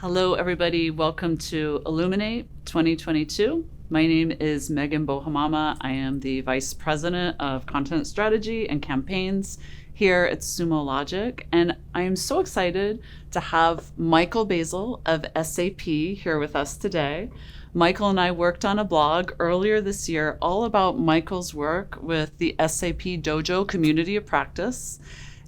Hello, everybody. Welcome to Illuminate 2022. My name is Megan Bohamama. I am the Vice President of Content Strategy and Campaigns here at Sumo Logic. And I am so excited to have Michael Basil of SAP here with us today. Michael and I worked on a blog earlier this year all about Michael's work with the SAP Dojo community of practice.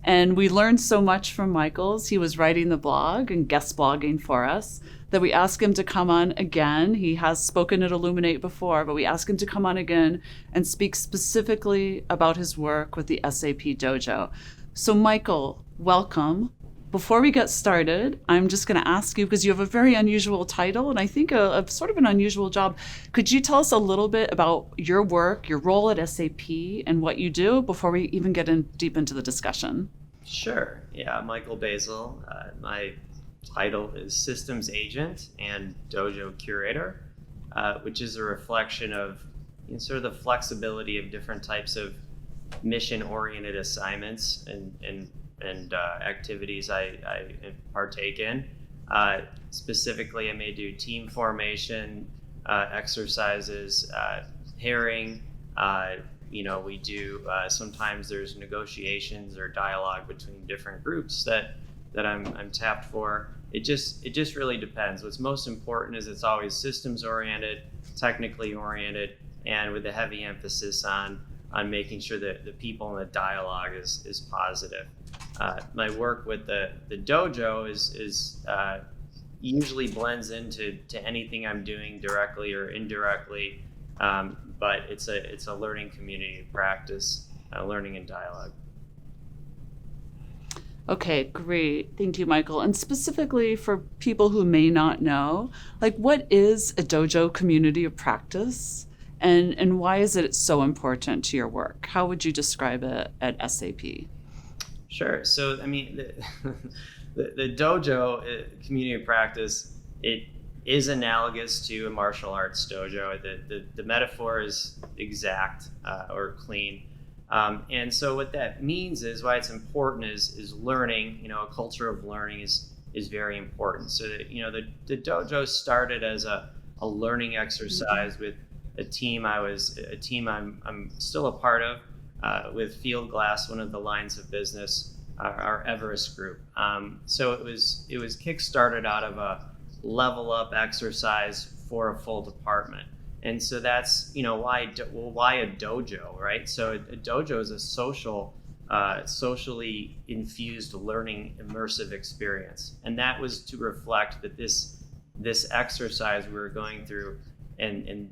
And we learned so much from Michael's. He was writing the blog and guest blogging for us that we asked him to come on again. He has spoken at Illuminate before, but we asked him to come on again and speak specifically about his work with the SAP Dojo. So Michael, welcome. Before we get started, I'm just going to ask you, because you have a very unusual title and I think a sort of an unusual job. Could you tell us a little bit about your work, your role at SAP, and what you do before we even get deep into the discussion? Sure. Yeah, Michael Basil. My title is Systems Agent and Dojo Curator, which is a reflection of sort of the flexibility of different types of mission-oriented assignments and activities I partake in. Specifically, I may do team formation, exercises, pairing. We do sometimes there's negotiations or dialogue between different groups that I'm tapped for. It just really depends. What's most important is it's always systems oriented, technically oriented, and with a heavy emphasis on making sure that the people in the dialogue is positive. My work with the dojo is usually blends into anything I'm doing directly or indirectly, but it's a learning community practice, learning and dialogue. Okay, great. Thank you, Michael. And specifically for people who may not know, what is a dojo community of practice? And why is it so important to your work? How would you describe it at SAP? Sure. So, the dojo community of practice, it is analogous to a martial arts dojo. The metaphor is exact or clean. And so what that means is why it's important is learning, a culture of learning is very important. So that, the dojo started as a learning exercise with a team I'm still a part of, with Fieldglass, one of the lines of business, our Everest group. So it was kickstarted out of a level up exercise for a full department. And so that's, why a dojo, right? So a dojo is a socially infused learning immersive experience. And that was to reflect that this exercise we were going through and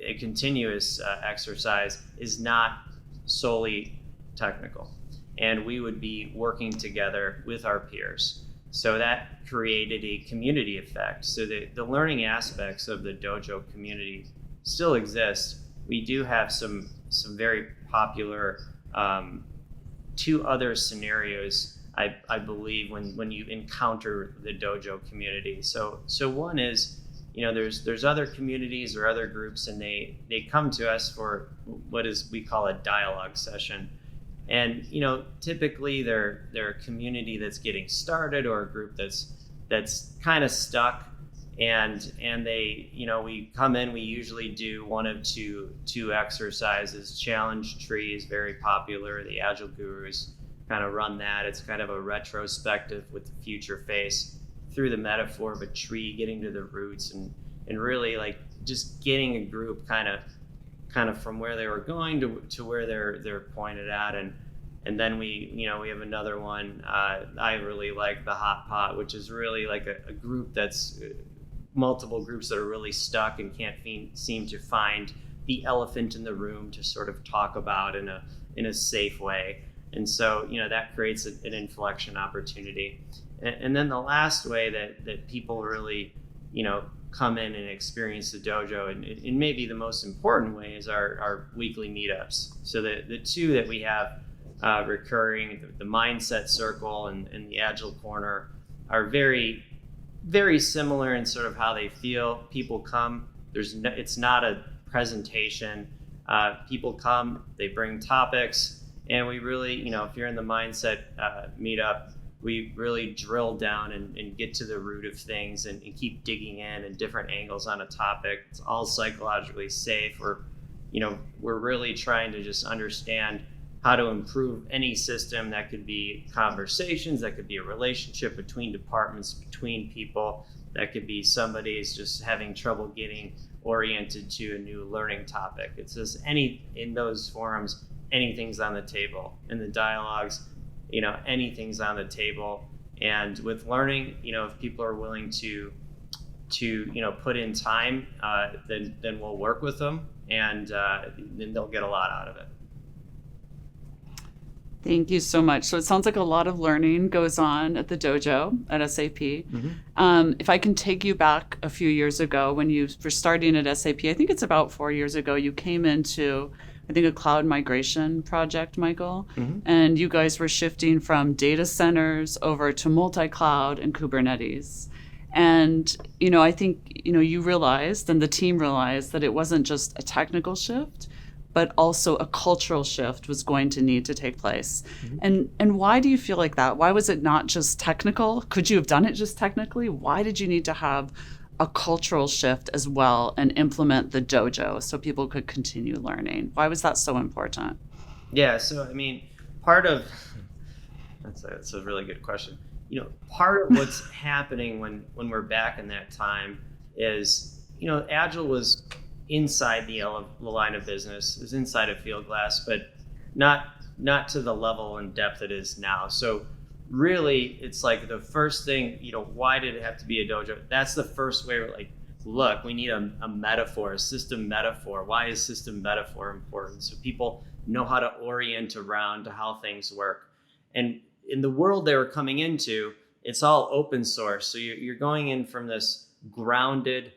a continuous exercise is not solely technical. And we would be working together with our peers. So that created a community effect. So the learning aspects of the dojo community still exist. We do have some very popular two other scenarios, I believe, when you encounter the dojo community. So one is, there's other communities or other groups, and they come to us for we call a dialogue session. And typically they're a community that's getting started or a group that's kind of stuck, and they we come in, we usually do one of two exercises. Challenge tree is very popular. The Agile gurus kind of run that. It's kind of a retrospective with the future face through the metaphor of a tree, getting to the roots and really just getting a group kind of from where they were going to where they're pointed at. And then we have another one. I really like the hot pot, which is really like a group that's multiple groups that are really stuck and can't seem to find the elephant in the room to sort of talk about in a safe way. And so, that creates an inflection opportunity. And then the last way that people really, come in and experience the dojo, and maybe the most important way, is our weekly meetups. So the two that we have recurring, the mindset circle and the Agile corner, are very, very similar in sort of how they feel. People come, it's not a presentation. People come, they bring topics, and we really, if you're in the mindset meetup, we really drill down and get to the root of things and keep digging in and different angles on a topic. It's all psychologically safe. We're really trying to just understand how to improve any system. That could be conversations, that could be a relationship between departments, between people, that could be somebody's just having trouble getting oriented to a new learning topic. It's just in those forums, anything's on the table. In the dialogues, anything's on the table. And with learning, if people are willing to put in time, then we'll work with them, and then they'll get a lot out of it. Thank you so much. So it sounds like a lot of learning goes on at the dojo at SAP. Mm-hmm. If I can take you back a few years ago when you were starting at SAP, I think it's about 4 years ago, you came into, I think, a cloud migration project, Michael, Mm-hmm. and you guys were shifting from data centers over to multi-cloud and Kubernetes. And, I think, you realized and the team realized that it wasn't just a technical shift, but also a cultural shift was going to need to take place. Mm-hmm. And why do you feel like that? Why was it not just technical? Could you have done it just technically? Why did you need to have a cultural shift as well and implement the dojo so people could continue learning? Why was that so important? Yeah, so part of that's a really good question. Part of what's happening when we're back in that time is, Agile was inside the line of business, is inside of Fieldglass, but not to the level and depth it is now. So really, it's like the first thing, why did it have to be a dojo? That's the first way we're like, look, we need a metaphor, a system metaphor. Why is system metaphor important? So people know how to orient around to how things work. And in the world they were coming into, it's all open source. So you're going in from this grounded,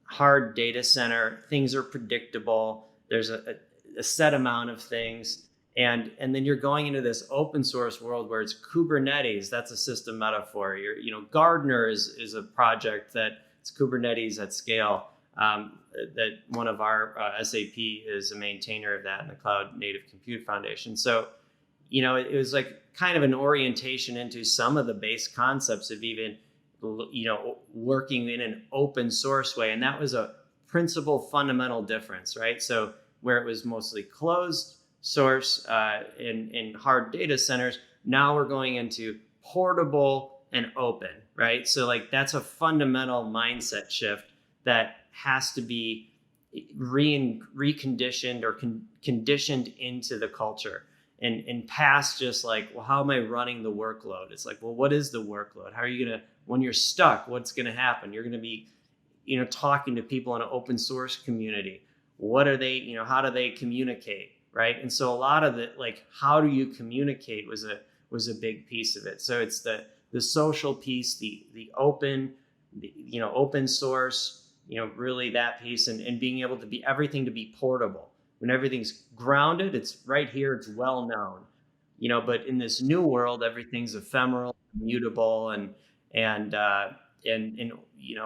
hard data center. Things are predictable. There's a set amount of things. And then you're going into this open source world where it's Kubernetes. That's a system metaphor. Gardener is a project that it's Kubernetes at scale. That one of our SAP is a maintainer of that in the Cloud Native Compute Foundation. So, it was like kind of an orientation into some of the base concepts of even working in an open source way. And that was a principal fundamental difference, right? So where it was mostly closed source in hard data centers, now we're going into portable and open, right? So like that's a fundamental mindset shift that has to be reconditioned or conditioned into the culture. And past just like, well, how am I running the workload? It's like, well, what is the workload? How are you going to, when you're stuck, what's going to happen? You're going to be, talking to people in an open source community. What are they, how do they communicate, right? And so a lot of it, like, how do you communicate was a big piece of it. So it's the social piece, the open, open source, really that piece, and being able to be everything to be portable. When everything's grounded, it's right here, it's well known, but in this new world, everything's ephemeral, mutable, and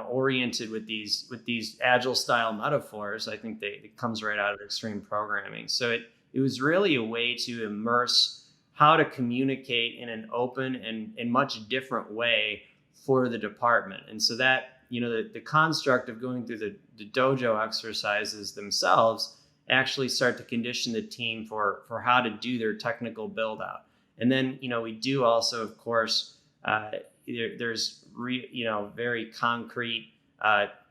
oriented with these agile style metaphors. I think it comes right out of extreme programming. So it was really a way to immerse how to communicate in an open and much different way for the department. And so that, the construct of going through the dojo exercises themselves actually start to condition the team for how to do their technical build out. And then, we do also, of course, there's very concrete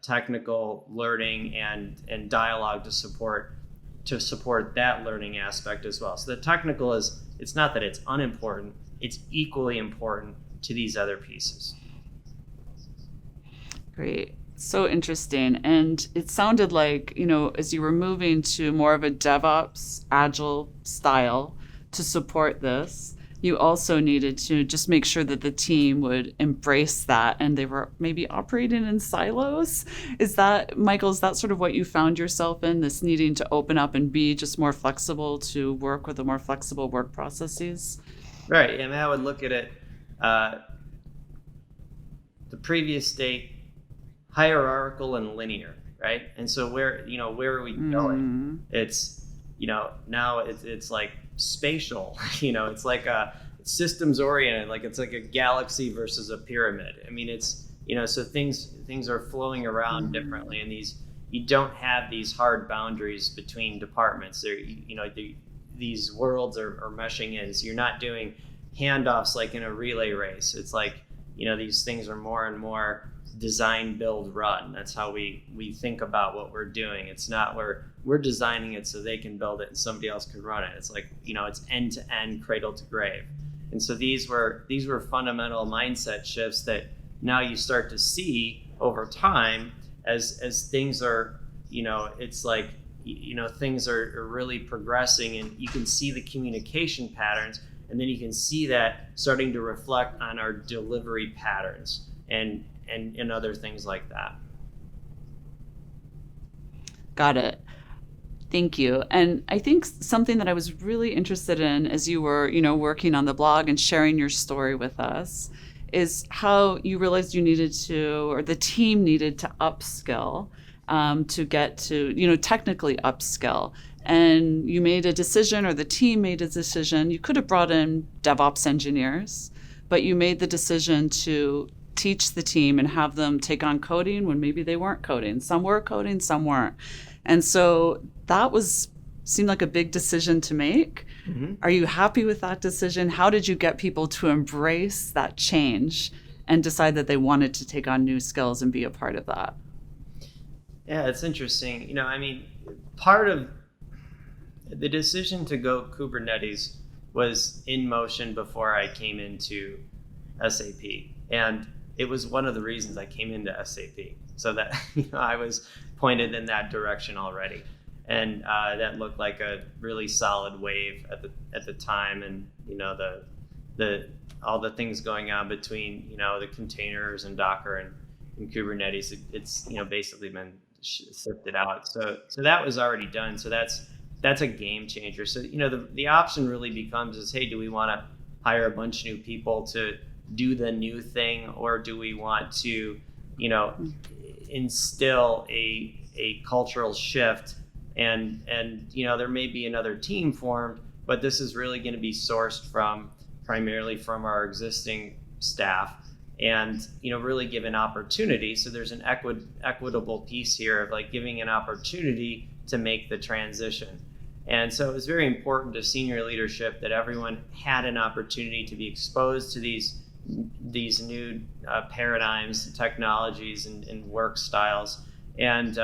technical learning and dialogue to support that learning aspect as well. So the technical it's not that it's unimportant, it's equally important to these other pieces. Great. So interesting. And it sounded like, as you were moving to more of a DevOps agile style to support this, you also needed to just make sure that the team would embrace that and they were maybe operating in silos. Michael, is that sort of what you found yourself in, this needing to open up and be just more flexible to work with the more flexible work processes? Right. I would look at it, the previous state, hierarchical and linear, right? And so where are we It's, now it's like spatial, it's systems oriented, like it's like a galaxy versus a pyramid. I mean, it's, so things are flowing around differently, and you don't have these hard boundaries between departments. These worlds are meshing in, so you're not doing handoffs like in a relay race. It's like, these things are more and more design, build, run. That's how we think about what we're doing. It's not we're designing it so they can build it and somebody else can run it. It's like, it's end to end, cradle to grave. And so these were fundamental mindset shifts that now you start to see over time as things are, it's like, things are really progressing, and you can see the communication patterns, and then you can see that starting to reflect on our delivery patterns and other things like that. Got it. Thank you. And I think something that I was really interested in as you were, working on the blog and sharing your story with us is how you realized you needed to, or the team needed to upskill to get to, technically upskill. And you made a decision, or the team made a decision. You could have brought in DevOps engineers, but you made the decision to teach the team and have them take on coding when maybe they weren't coding. Some were coding, some weren't. And so that seemed like a big decision to make. Mm-hmm. Are you happy with that decision? How did you get people to embrace that change and decide that they wanted to take on new skills and be a part of that? Yeah, it's interesting. Part of the decision to go Kubernetes was in motion before I came into SAP. And it was one of the reasons I came into SAP, so that I was pointed in that direction already. And that looked like a really solid wave at the time, and the all the things going on between the containers and Docker and Kubernetes. It's basically been sifted out. So that was already done. So that's a game changer. So the option really becomes is, hey, do we want to hire a bunch of new people to do the new thing, or do we want to instill a cultural shift? And there may be another team formed, but this is really going to be sourced primarily from our existing staff, and really give an opportunity. So there's an equitable piece here of like giving an opportunity to make the transition. And so it was very important to senior leadership that everyone had an opportunity to be exposed to these new paradigms, technologies, and work styles, and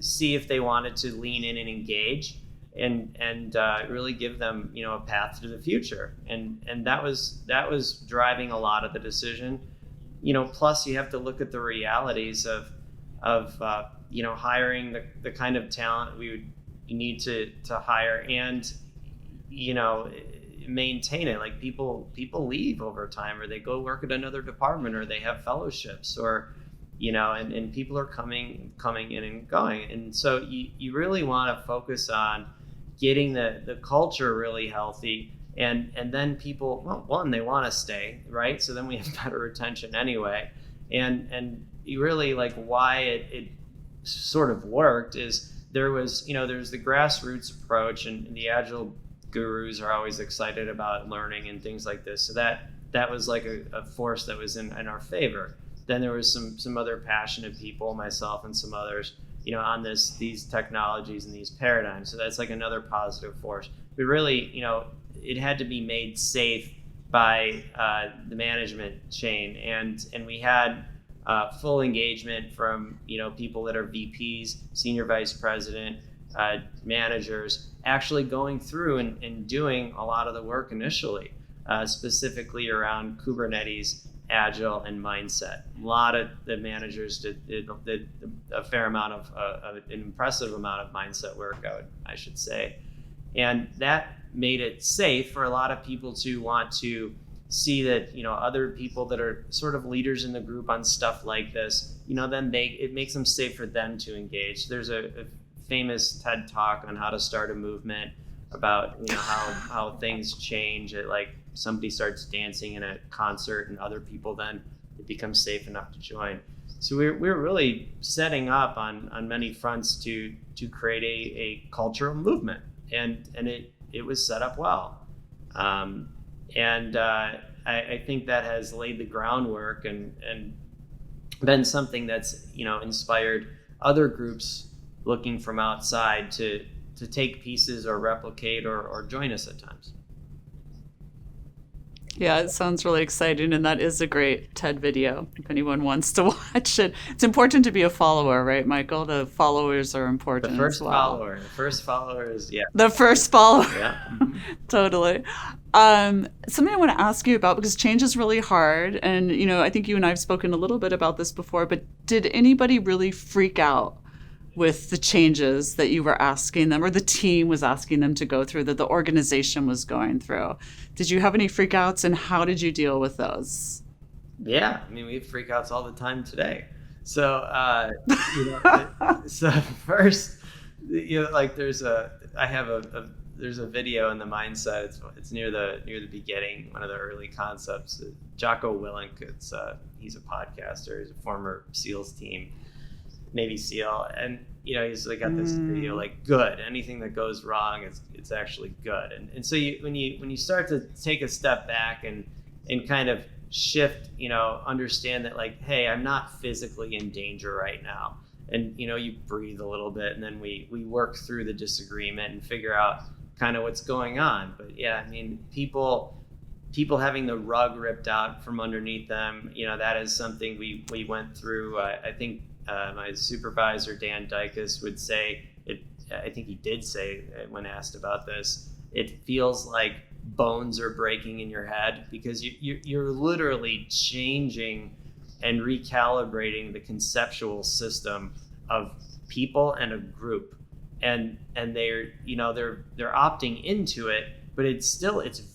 see if they wanted to lean in and engage, and really give them a path to the future. And that was driving a lot of the decision. Plus you have to look at the realities of hiring the kind of talent you need to hire, and maintain it. Like people leave over time, or they go work at another department, or they have fellowships, or and people are coming in and going. And so you really want to focus on getting the culture really healthy, and then people, well, one, they want to stay, right? So then we have better retention anyway. And you really, like, why it sort of worked is there's the grassroots approach, and the agile gurus are always excited about learning and things like this. So that was like a force that was in our favor. Then there was some other passionate people, myself and some others, on these technologies and these paradigms. So that's like another positive force. But really, it had to be made safe by the management chain, and we had full engagement from people that are VPs, senior vice president, managers, actually going through and doing a lot of the work initially, specifically around Kubernetes, Agile, and mindset. A lot of the managers did a fair amount of an impressive amount of mindset work, I should say. And that made it safe for a lot of people to want to see that other people that are sort of leaders in the group on stuff like this, then it makes them safe for them to engage. There's a famous TED talk on how to start a movement about how things change. Like somebody starts dancing in a concert, and other people then it becomes safe enough to join. So we're really setting up on many fronts to create a cultural movement, and it was set up well. I think that has laid the groundwork and been something that's, inspired other groups looking from outside to take pieces or replicate or join us at times. Yeah, it sounds really exciting, and that is a great TED video if anyone wants to watch it. It's important to be a follower, right, Michael? The followers are important as well. The first follower is, yeah. The first follower. Yeah. Totally. Something I want to ask you about, because change is really hard, and, I think you and I have spoken a little bit about this before, but did anybody really freak out with the changes that you were asking them, or the team was asking them to go through, that the organization was going through? Did you have any freakouts, and how did you deal with those? Yeah, I mean, we have freakouts all the time today. So, so first, like there's a video in the mindset. It's near the beginning, one of the early concepts. Jocko Willink, he's a podcaster. He's a former SEALs team, Navy SEAL, and he's like got this video like good. Anything that goes wrong, it's actually good. And so when you start to take a step back and kind of shift, understand that like, hey, I'm not physically in danger right now, and you breathe a little bit, and then we work through the disagreement and figure out kind of what's going on. But yeah, I mean, people having the rug ripped out from underneath them, that is something we went through. I think my supervisor, Dan Dykus, would say it. I think he did say when asked about this, it feels like bones are breaking in your head, because you're literally changing and recalibrating the conceptual system of people and a group, and they're opting into it, but it's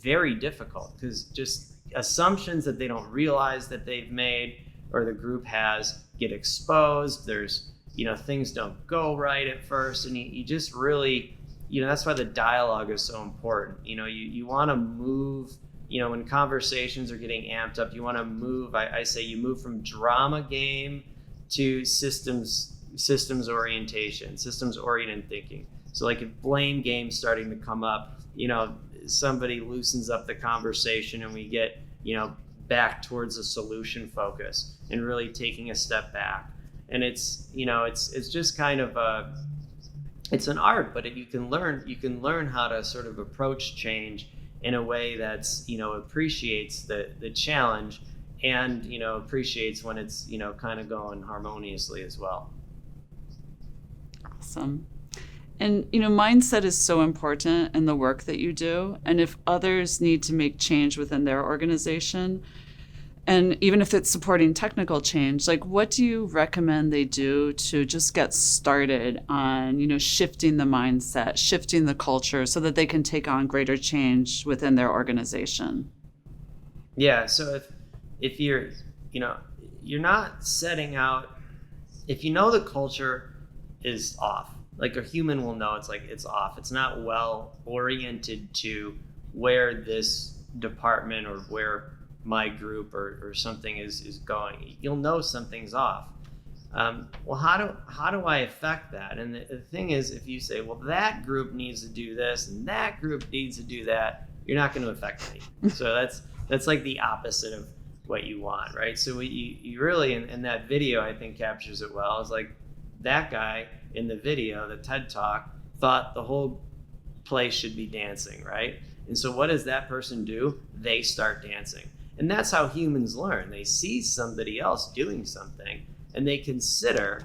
very difficult, because just assumptions that they don't realize that they've made or the group has get exposed. There's things don't go right at first, and you just really, that's why the dialogue is so important. You want to move, when conversations are getting amped up, you want to move. I say you move from drama game to systems orientation, systems oriented thinking. So like if blame game's starting to come up, somebody loosens up the conversation, and we get back towards a solution focus and really taking a step back. And it's just kind of it's an art, but you can learn how to sort of approach change in a way that's appreciates the challenge, and appreciates when it's kind of going harmoniously as well. Awesome. And mindset is so important in the work that you do, and if others need to make change within their organization, and even if it's supporting technical change, like what do you recommend they do to just get started on shifting the mindset, shifting the culture, so that they can take on greater change within their organization? Yeah, so if you're not setting out, if the culture is off, like a human will know it's off. It's not well oriented to where this department or where my group or something is going. You'll know something's off. Well, how do I affect that? And the thing is, if you say, well, that group needs to do this and that group needs to do that, you're not going to affect anything. So that's like the opposite of what you want, right? So what you really, in that video, I think captures it well. Is like that guy in the video, the TED Talk, thought the whole place should be dancing, right? And so what does that person do? They start dancing. And that's how humans learn. They see somebody else doing something, and they consider,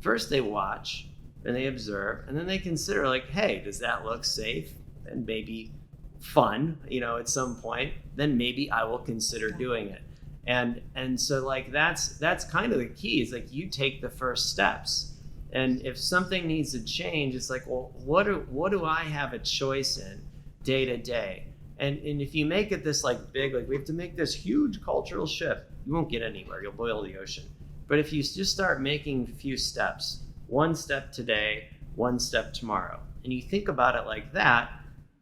first they watch, and they observe, and then they consider like, hey, does that look safe and maybe fun, at some point? Then maybe I will consider doing it. And so like that's kind of the key, is like you take the first steps. And if something needs to change, it's like, well, what do I have a choice in day to day? And if you make it this like big, like we have to make this huge cultural shift, you won't get anywhere. You'll boil the ocean. But if you just start making a few steps, one step today, one step tomorrow, and you think about it like that,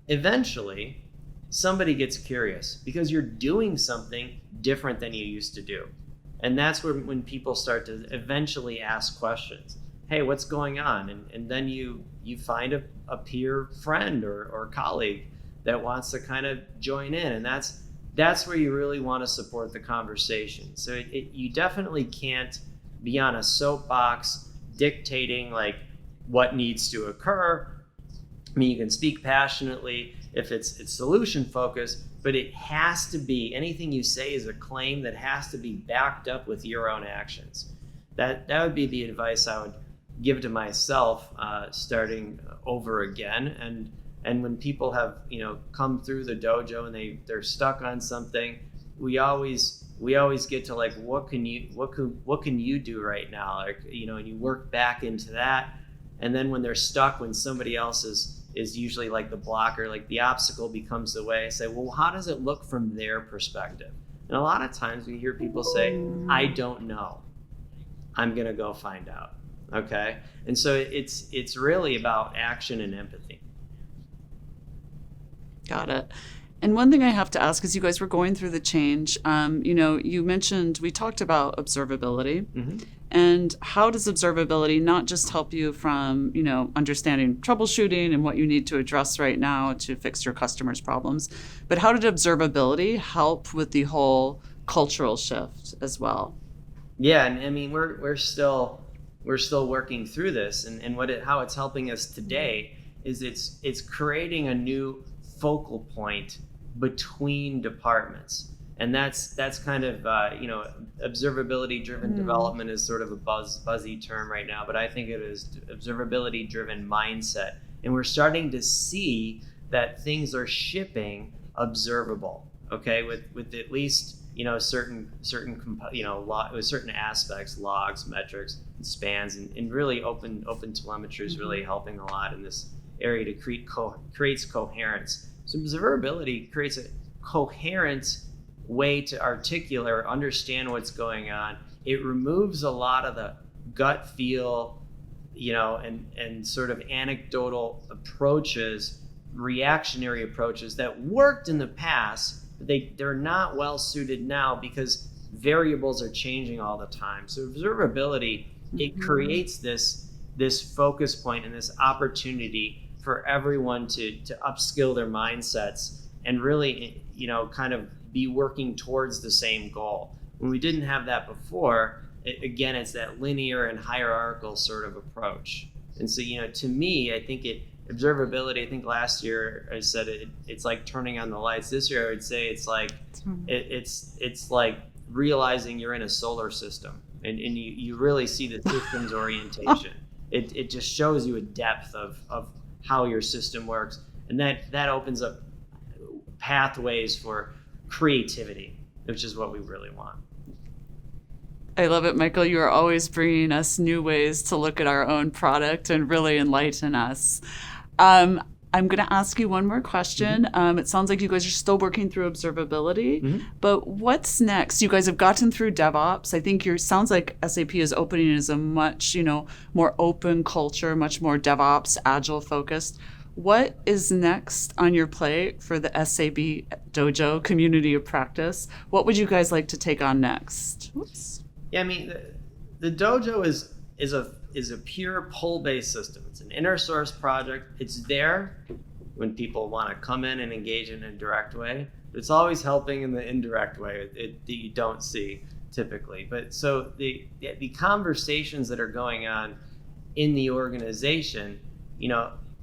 eventually somebody gets curious, because you're doing something different than you used to do. And that's when people start to eventually ask questions. Hey, what's going on? And then you find a peer friend or colleague that wants to kind of join in, and that's where you really want to support the conversation. So you definitely can't be on a soapbox dictating like what needs to occur. I mean, you can speak passionately if it's solution focused, but it has to be, anything you say is a claim that has to be backed up with your own actions. That would be the advice I would give to myself, starting over again. And when people have, come through the dojo and they're stuck on something, we always get to like, what can you do right now? Like, and you work back into that. And then when they're stuck, when somebody else is usually like the blocker, like the obstacle becomes the way, I say, well, how does it look from their perspective? And a lot of times we hear people say, I don't know. I'm going to go find out. Okay. And so it's really about action and empathy. Got it. And one thing I have to ask is, you guys were going through the change. You mentioned, we talked about observability. Mm-hmm. And how does observability not just help you from, understanding troubleshooting and what you need to address right now to fix your customers' problems, but how did observability help with the whole cultural shift as well? Yeah, and I mean, we're still working through this, and how it's helping us today is it's creating a new focal point between departments. And that's kind of, observability driven development is sort of a buzzy term right now, but I think it is observability driven mindset. And we're starting to see that things are shipping observable, okay, with at least, certain with certain aspects, logs, metrics, and spans, and really open telemetry is really helping a lot in this area to creates coherence. So observability creates a coherent way to articulate or understand what's going on. It removes a lot of the gut feel, and sort of anecdotal approaches, reactionary approaches that worked in the past, but they're not well suited now because variables are changing all the time. So observability, it creates this focus point and this opportunity for everyone to upskill their mindsets and really, kind of be working towards the same goal. When we didn't have that before, it's that linear and hierarchical sort of approach. And so, to me, I think observability, I think last year I said it's like turning on the lights. This year I would say it's like it's like realizing you're in a solar system and you really see the system's orientation. It just shows you a depth of how your system works, and that opens up pathways for creativity, which is what we really want. I love it, Michael. You are always bringing us new ways to look at our own product and really enlighten us. I'm going to ask you one more question. Mm-hmm. It sounds like you guys are still working through observability, but what's next? You guys have gotten through DevOps. I think sounds like SAP is opening as a much, more open culture, much more DevOps, agile focused. What is next on your plate for the SAP Dojo community of practice? What would you guys like to take on next? Oops. Yeah, I mean, the Dojo is a pure pull-based system. It's an inner source project. It's there when people want to come in and engage in a direct way. But it's always helping in the indirect way that you don't see typically. But so the conversations that are going on in the organization,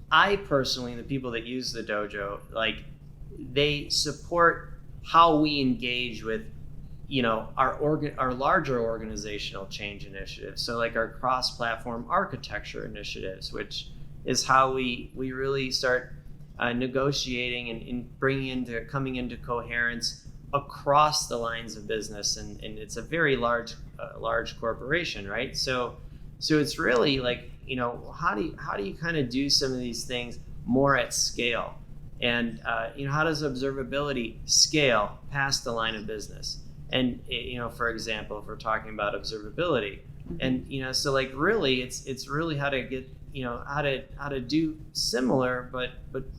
I personally, and the people that use the dojo, like, they support how we engage with, our larger organizational change initiatives. So like our cross-platform architecture initiatives, which is how we really start negotiating and coming into coherence across the lines of business. And it's a very large corporation, right? So it's really like, how do you kind of do some of these things more at scale? And, how does observability scale past the line of business? And, for example, if we're talking about observability, and, so like really it's really how to get, how to do similar, but,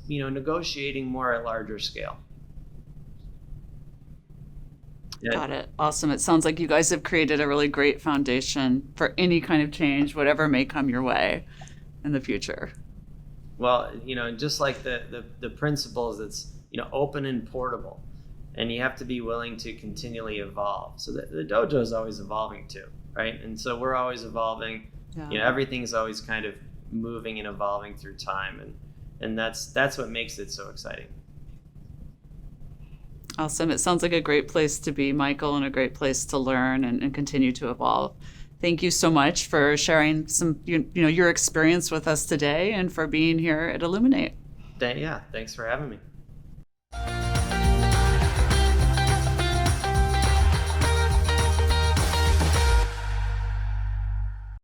negotiating more at larger scale. Yeah. Got it. Awesome. It sounds like you guys have created a really great foundation for any kind of change, whatever may come your way in the future. Well, just like the principles, it's open and portable, and you have to be willing to continually evolve. So the dojo is always evolving too, right? And so we're always evolving. Yeah. Everything's always kind of moving and evolving through time, and that's what makes it so exciting. Awesome. It sounds like a great place to be, Michael, and a great place to learn and continue to evolve. Thank you so much for sharing some, your experience with us today and for being here at Illuminate. Yeah, thanks for having me.